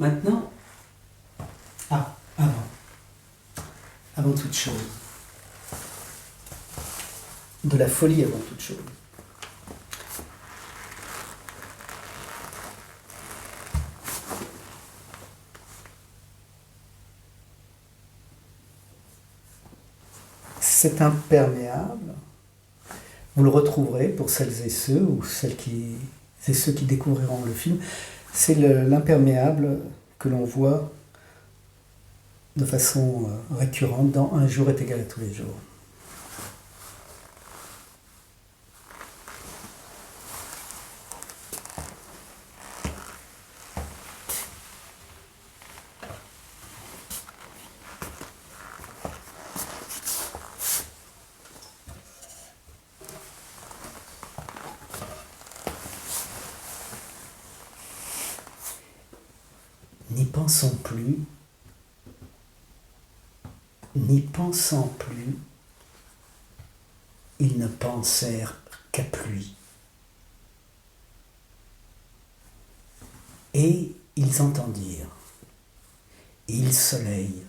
Maintenant, avant toute chose, de la folie avant toute chose. Cet imperméable, vous le retrouverez pour celles et ceux, ou ceux qui découvriront le film, c'est l'imperméable que l'on voit de façon récurrente dans Un jour est égal à tous les jours. N'y pensant plus, ils ne pensèrent qu'à pluie. Et ils entendirent, il soleille,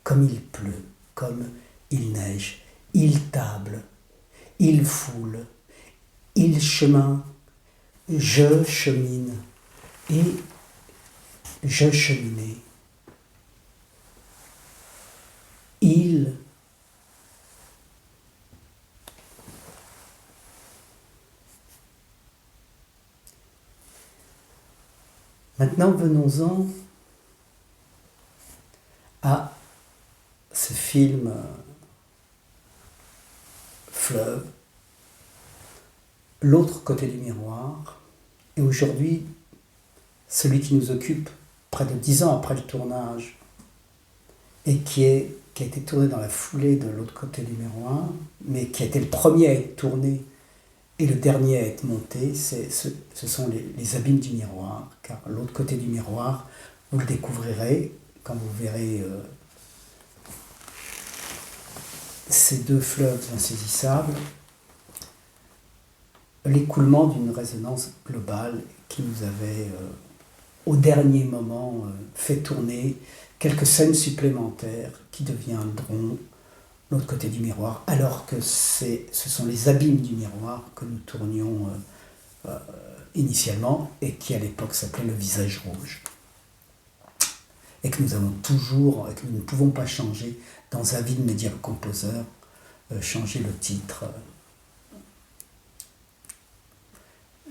comme il pleut, comme il neige, il table, il foule, il chemin, je chemine, et je cheminais. Il Maintenant, venons-en à ce film fleuve, l'autre côté du miroir, et aujourd'hui, celui qui nous occupe près de 10 ans après le tournage, et qui a été tourné dans la foulée de l'autre côté du miroir, mais qui a été le premier à être tourné et le dernier à être monté, ce sont les abîmes du miroir, car l'autre côté du miroir, vous le découvrirez quand vous verrez ces deux fleuves insaisissables, l'écoulement d'une résonance globale qui nous avait, au dernier moment, fait tourner quelques scènes supplémentaires qui deviendront l'autre côté du miroir, alors que ce sont les abîmes du miroir que nous tournions initialement et qui à l'époque s'appelait Le Visage Rouge. Et que nous avons toujours, et que nous ne pouvons pas changer dans un vide média composeur, changer le titre.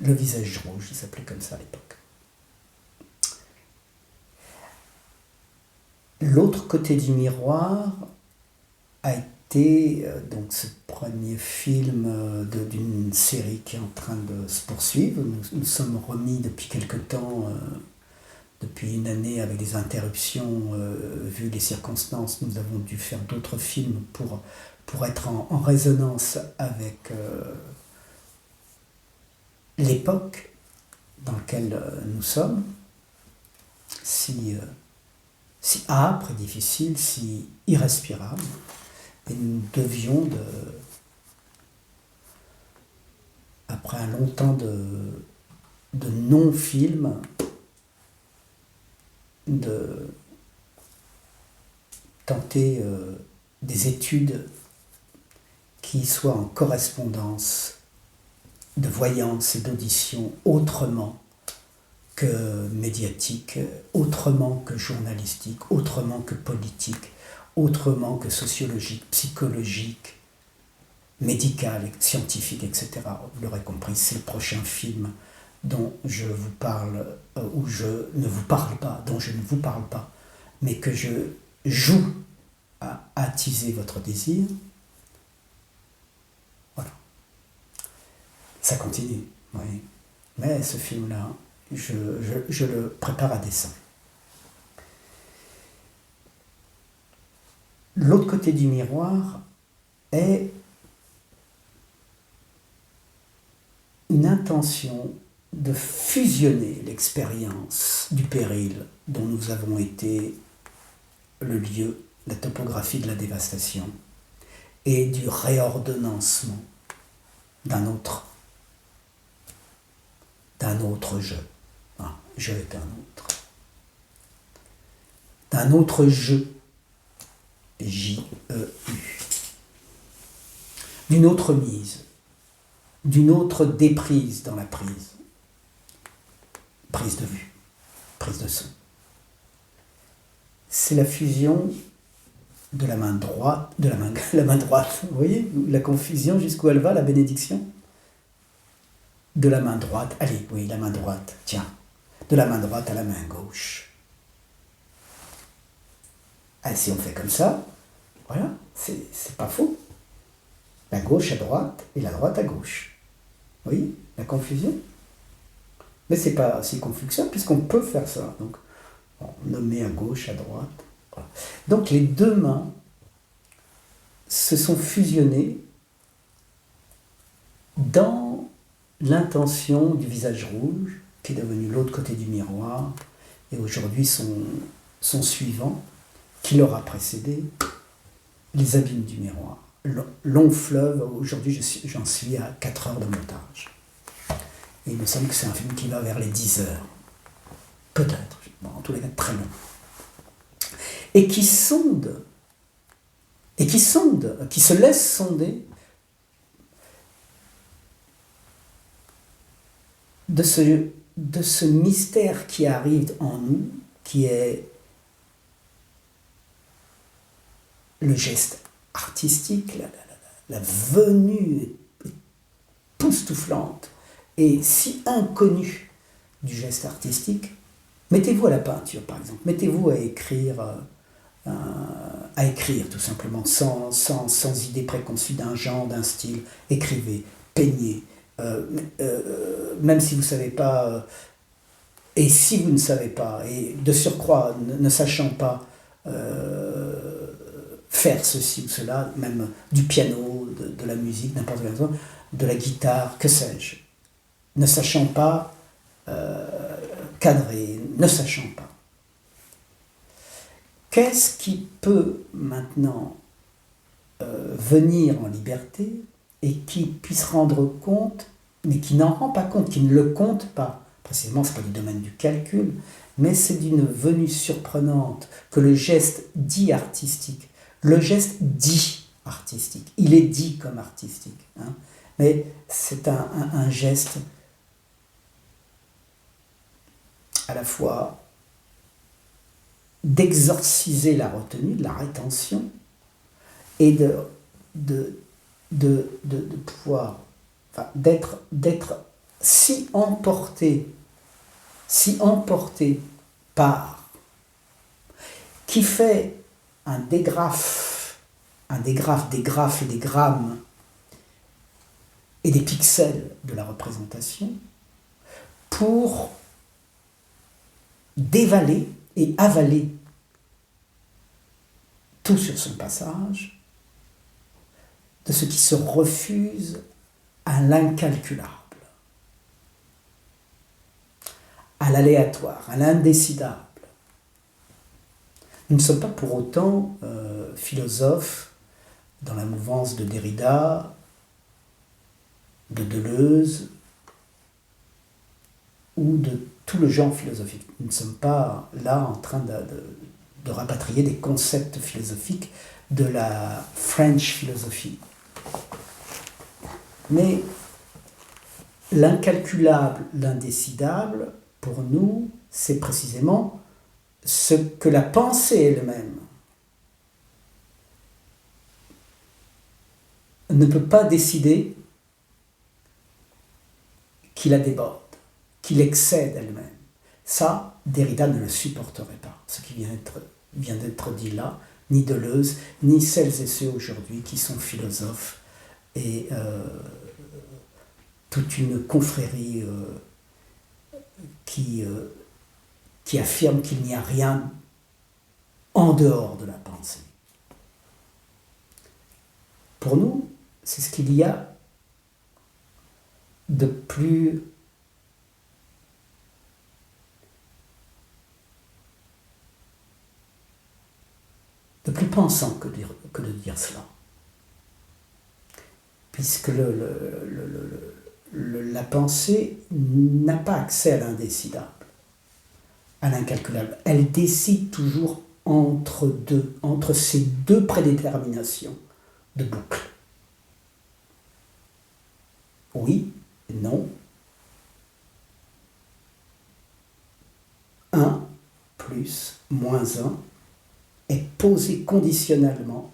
Le Visage Rouge, il s'appelait comme ça à l'époque. L'autre côté du miroir a été donc ce premier film d'une série qui est en train de se poursuivre. Nous sommes remis depuis quelque temps, depuis une année avec des interruptions, vu les circonstances, nous avons dû faire d'autres films pour être en résonance avec l'époque dans laquelle nous sommes, si âpre et difficile, si irrespirable. Et nous devions, après un long temps de non-film, de tenter des études qui soient en correspondance de voyance et d'audition autrement que médiatique, autrement que journalistique, autrement que politique, autrement que sociologique, psychologique, médical, scientifique, etc. Vous l'aurez compris, c'est le prochain film dont je vous parle, ou je ne vous parle pas, dont je ne vous parle pas, mais que je joue à attiser votre désir. Voilà. Ça continue, oui. Mais ce film-là, je le prépare à dessein. L'autre côté du miroir est une intention de fusionner l'expérience du péril dont nous avons été le lieu, la topographie de la dévastation, et du réordonnancement d'un autre je. Je est un autre. d'un autre jeu, J-E-U, d'une autre mise, d'une autre déprise dans la prise de vue, prise de son. C'est la fusion de la main droite, la main droite, vous voyez la confusion jusqu'où elle va, la bénédiction? De la main droite, allez, oui, la main droite, tiens, de la main droite à la main gauche. Ah, si on fait comme ça, voilà, c'est pas faux. La gauche à droite et la droite à gauche. Vous voyez la confusion? Mais c'est pas si confus que ça, puisqu'on peut faire ça. Donc, nommer à gauche, à droite. Voilà. Donc, les deux mains se sont fusionnées dans l'intention du visage rouge, qui est devenu l'autre côté du miroir, et aujourd'hui son suivant, qui l'aura précédé, les abîmes du miroir. Long fleuve, aujourd'hui j'en suis à 4 heures de montage. Et il me semble que c'est un film qui va vers les 10 heures. Peut-être, bon, en tous les cas très long. Et qui sonde, qui se laisse sonder de ce mystère qui arrive en nous, qui est le geste artistique, la venue époustouflante et si inconnue du geste artistique. Mettez-vous à la peinture, par exemple. Mettez-vous à écrire tout simplement, sans idée préconçue d'un genre, d'un style. Écrivez, peignez. Même si vous ne savez pas, et si vous ne savez pas, et de surcroît, ne sachant pas faire ceci ou cela, même du piano, de la musique, n'importe quelle chose, de la guitare, que sais-je, ne sachant pas cadrer, ne sachant pas. Qu'est-ce qui peut maintenant venir en liberté et qui puisse rendre compte, mais qui n'en rend pas compte, qui ne le compte pas? Précisément, ce n'est pas du domaine du calcul, mais c'est d'une venue surprenante que le geste dit artistique. Le geste dit artistique. Il est dit comme artistique. Hein, mais c'est un geste à la fois d'exorciser la retenue, de la rétention, et de pouvoir, enfin, d'être si emporté par, qui fait un dégraphe, des graphes et des grammes et des pixels de la représentation pour dévaler et avaler tout sur son passage, de ce qui se refuse à l'incalculable, à l'aléatoire, à l'indécidable. Nous ne sommes pas pour autant philosophes dans la mouvance de Derrida, de Deleuze ou de tout le genre philosophique. Nous ne sommes pas là en train de rapatrier des concepts philosophiques de la French philosophie. Mais l'incalculable, l'indécidable, pour nous, c'est précisément ce que la pensée elle-même ne peut pas décider, qui la déborde, qui l'excède elle-même. Ça, Derrida ne le supporterait pas, ce qui vient d'être dit là, ni Deleuze, ni celles et ceux aujourd'hui qui sont philosophes et toute une confrérie qui affirme qu'il n'y a rien en dehors de la pensée. Pour nous, c'est ce qu'il y a de plus pensant que de dire cela. Puisque la pensée n'a pas accès à l'indécidable, à l'incalculable. Elle décide toujours entre ces deux prédéterminations de boucle. Oui, non. 1 plus moins 1 est posé conditionnellement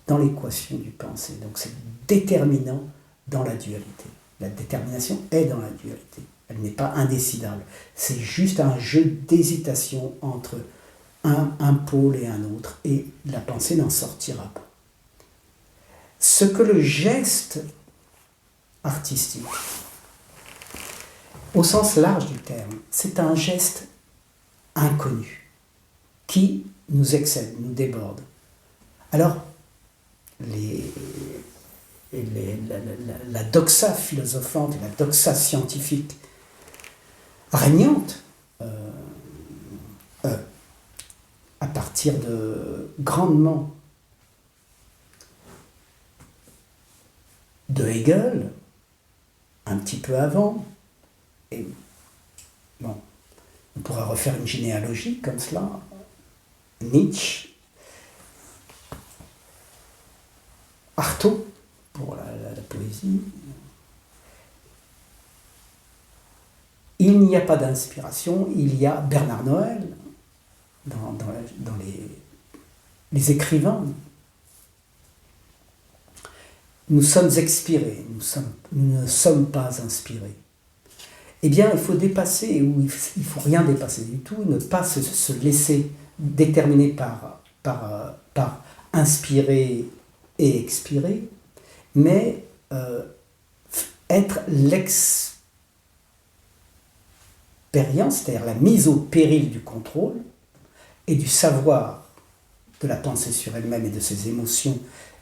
dans l'équation du pensée. Donc c'est déterminant dans la dualité. La détermination est dans la dualité. Elle n'est pas indécidable. C'est juste un jeu d'hésitation entre un pôle et un autre. Et la pensée n'en sortira pas. Ce que le geste artistique, au sens large du terme, c'est un geste inconnu qui nous excède, nous déborde. Alors, la doxa philosophante et la doxa scientifique régnante à partir de grandement de Hegel, un petit peu avant, et bon, on pourrait refaire une généalogie comme cela, Nietzsche, Artaud pour la poésie. Il n'y a pas d'inspiration, il y a Bernard Noël dans les écrivains. Nous sommes expirés, nous ne sommes pas inspirés. Eh bien, il faut dépasser, ou il ne faut rien dépasser du tout, ne pas se laisser déterminer par inspirer et expirer, mais être l'expérience, c'est-à-dire la mise au péril du contrôle et du savoir de la pensée sur elle-même et de ses émotions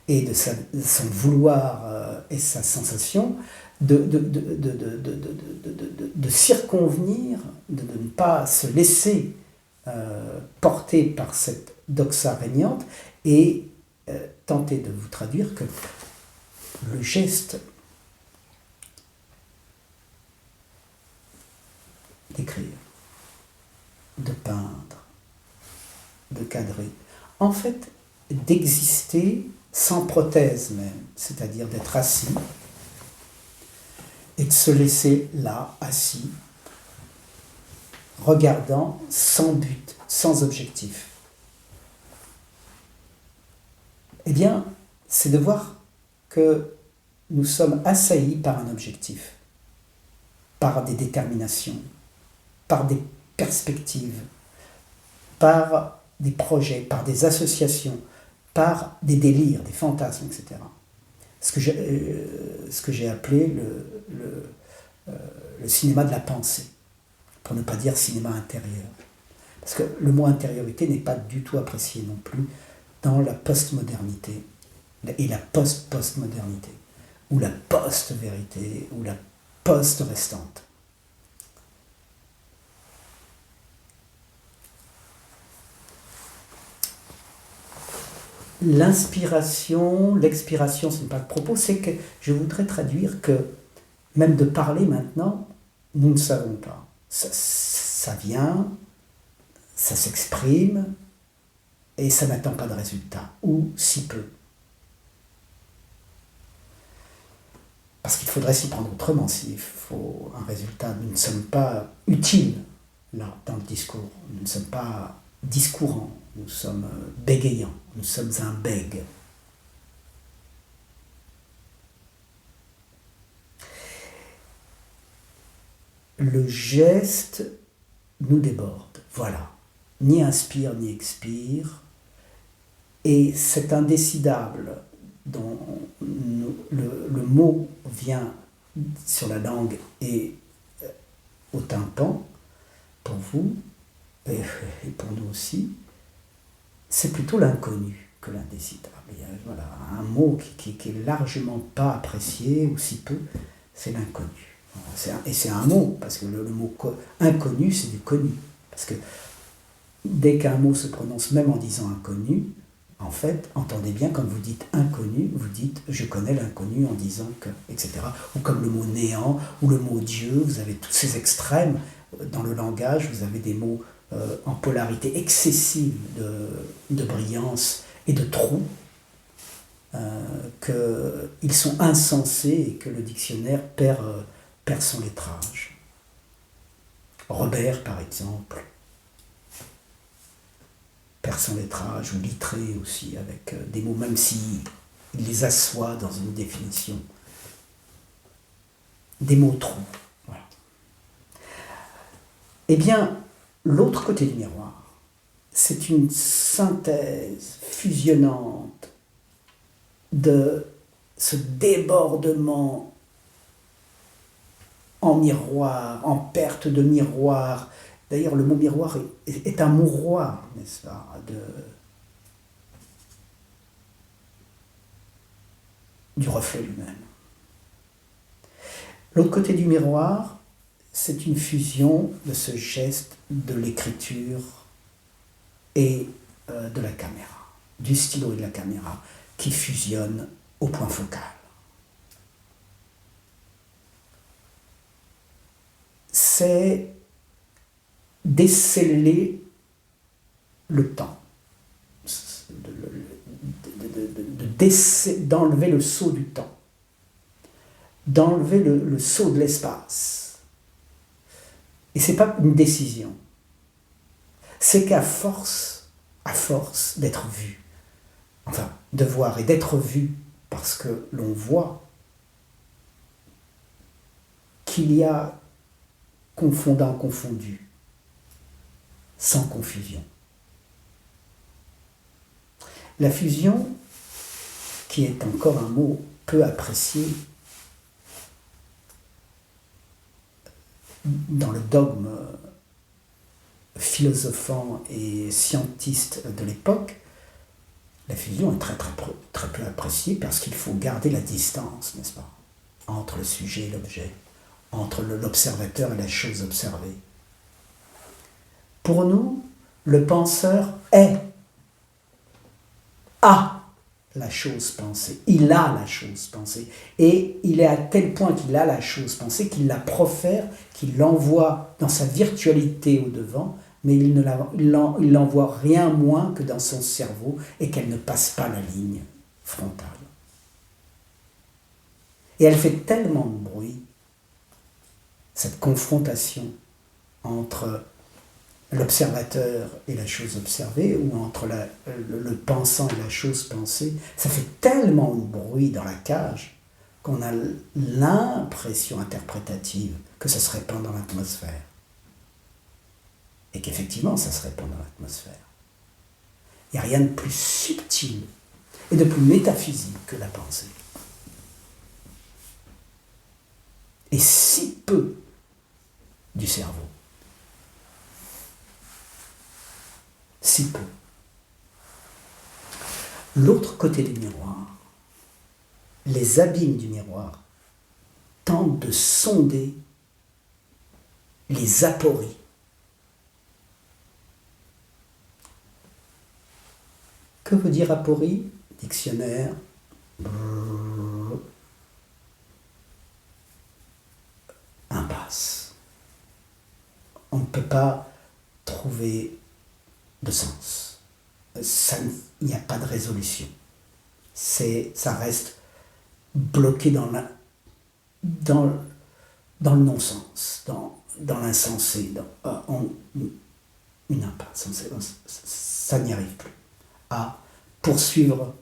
et de son vouloir et sa sensation, de circonvenir, de ne pas se laisser porter par cette doxa régnante et tenter de vous traduire que le geste d'écrire, de peindre, de cadrer, en fait, d'exister sans prothèse même, c'est-à-dire d'être assis et de se laisser là, assis, regardant sans but, sans objectif. Eh bien, c'est de voir que nous sommes assaillis par un objectif, par des déterminations, par des perspectives, par des projets, par des associations, par des délires, des fantasmes, etc. Ce que j'ai appelé le cinéma de la pensée, pour ne pas dire cinéma intérieur. Parce que le mot intériorité n'est pas du tout apprécié non plus dans la postmodernité et la post-postmodernité, ou la post-vérité, ou la post-restante. L'inspiration, l'expiration, ce n'est pas le propos, c'est que je voudrais traduire que même de parler maintenant, nous ne savons pas. Ça vient, ça s'exprime, et ça n'attend pas de résultat, ou si peu. Parce qu'il faudrait s'y prendre autrement, s'il faut un résultat. Nous ne sommes pas utiles, là, dans le discours. Nous ne sommes pas discourants, nous sommes bégayants, nous sommes un bègue. Le geste nous déborde, voilà. Ni inspire, ni expire. Et cet indécidable dont le mot vient sur la langue et au tympan, pour vous, et pour nous aussi, c'est plutôt l'inconnu que l'indécidable. Voilà, un mot qui est largement pas apprécié, ou si peu, c'est l'inconnu. Et c'est un mot, parce que le mot inconnu, c'est du connu. Parce que dès qu'un mot se prononce, même en disant inconnu, en fait, entendez bien, quand vous dites inconnu, vous dites je connais l'inconnu en disant que, etc. Ou comme le mot néant, ou le mot Dieu, vous avez tous ces extrêmes dans le langage, vous avez des mots en polarité excessive de brillance et de trous, qu'ils sont insensés et que le dictionnaire perd son lettrage. Robert, par exemple, perd son lettrage, ou Littré aussi, avec des mots, même s'il les assoit dans une définition. Des mots trous. Voilà. Eh bien, l'autre côté du miroir, c'est une synthèse fusionnante de ce débordement en miroir, en perte de miroir. D'ailleurs, le mot miroir est un mouroir, n'est-ce pas, du reflet lui-même. L'autre côté du miroir, c'est une fusion de ce geste de l'écriture et de la caméra, du stylo et de la caméra, qui fusionnent au point focal. C'est déceler le temps, d'enlever le sceau du temps, d'enlever le sceau de l'espace. Et ce n'est pas une décision, c'est qu'à force d'être vu, enfin de voir et d'être vu parce que l'on voit qu'il y a confondant confondu, sans confusion. La fusion, qui est encore un mot peu apprécié dans le dogme philosophant et scientiste de l'époque, la fusion est très peu appréciée parce qu'il faut garder la distance, n'est-ce pas, entre le sujet et l'objet, entre l'observateur et la chose observée. Pour nous, le penseur a la chose pensée, il a la chose pensée, et il est à tel point qu'il a la chose pensée qu'il la profère, qu'il l'envoie dans sa virtualité au devant, mais il l'envoie rien moins que dans son cerveau et qu'elle ne passe pas la ligne frontale. Et elle fait tellement de bruit, cette confrontation entre l'observateur et la chose observée, ou entre le pensant et la chose pensée, ça fait tellement de bruit dans la cage qu'on a l'impression interprétative que ça se répand dans l'atmosphère. Et qu'effectivement, ça se répand dans l'atmosphère. Il n'y a rien de plus subtil et de plus métaphysique que la pensée. Et si peu du cerveau. Si peu. L'autre côté du miroir, les abîmes du miroir, tentent de sonder les apories. Que veut dire aporie? Dictionnaire. Impasse. On ne peut pas trouver de sens. Il n'y a pas de résolution. Ça reste bloqué dans le non-sens, dans l'insensé, une impasse. Ça n'y arrive plus. À poursuivre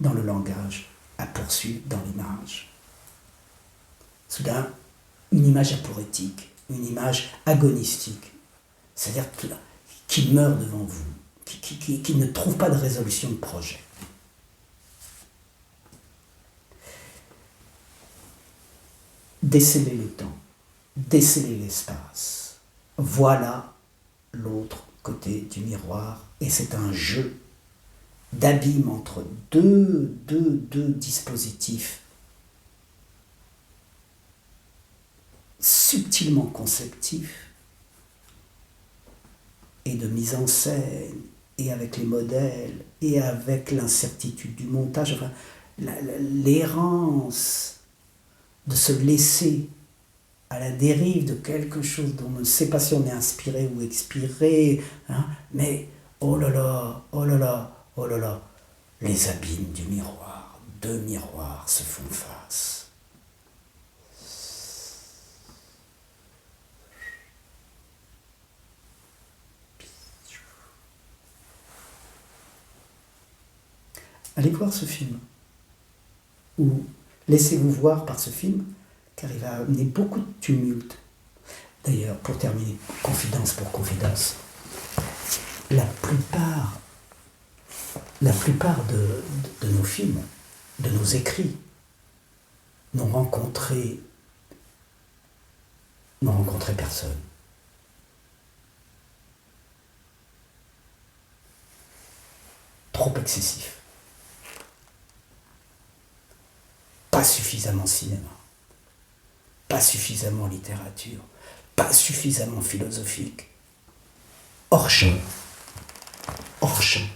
dans le langage, à poursuivre dans l'image. Soudain, une image aporétique, une image agonistique, c'est-à-dire qui meurt devant vous, qui ne trouve pas de résolution de projet. Déceler le temps, déceler l'espace, voilà l'autre côté du miroir, et c'est un jeu d'abîme entre deux dispositifs subtilement conceptifs et de mise en scène, et avec les modèles, et avec l'incertitude du montage, enfin, l'errance de se laisser à la dérive de quelque chose dont on ne sait pas si on est inspiré ou expiré, hein, mais oh là là, oh là là, oh là là, les abîmes du miroir, deux miroirs se font face. Allez voir ce film, ou laissez-vous voir par ce film, car il va amener beaucoup de tumulte. D'ailleurs, pour terminer, confidence pour confidence, la plupart de nos films, de nos écrits, n'ont rencontré personne. Trop excessif. Pas suffisamment cinéma, pas suffisamment littérature, pas suffisamment philosophique. Hors champ. Hors champ.